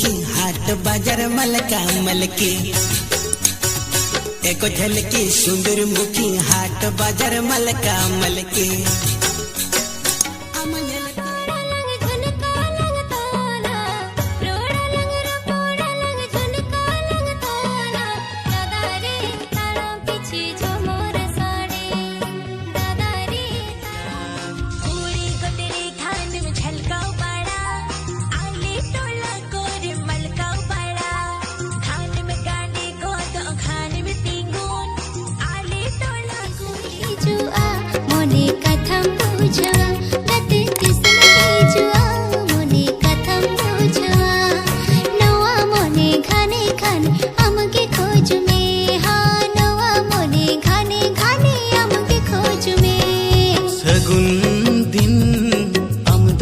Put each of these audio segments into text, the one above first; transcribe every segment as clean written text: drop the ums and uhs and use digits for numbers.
मुखी हाट बाजार मलका मलकी एको झलकी सुंदर मुखी हाट बाजार मलका मलकी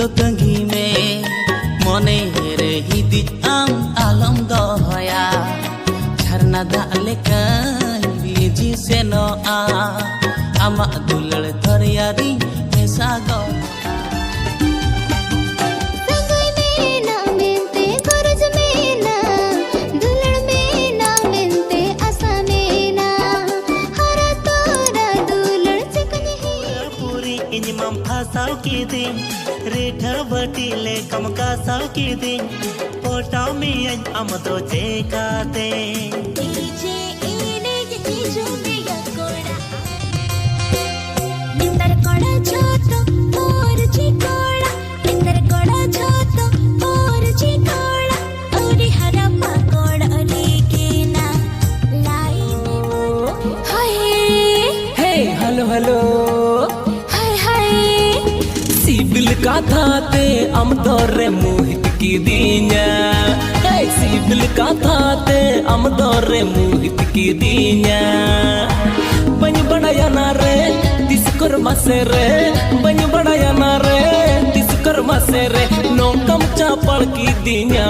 तंगी में मने रे हिदी आम आलम दहया झरना दाले जी से न आमा दुलड़ थरियारी ऐसा गो साव की दिन रेठा बटीले कम का साव की दिन पोटाव में अम तो चेकाते डीजे इने के जो दिया कोड़ा निंदर कोड़ा छोटो और जी कोड़ा निंदर कोड़ा छोटो और जी कोड़ा औरी हरा पकोड़ा औरी के ना लाई हाय हे हेलो हेलो सिबिल का थाते अम दौरे मोहित की दीना सिबिल का थाते अम दौरे मोहित की दीना बन बड़ाया ना रे तिसकर मसे रे बन बड़ाया ना रे तिसकर मसे रे नौकम चापड़ की दीना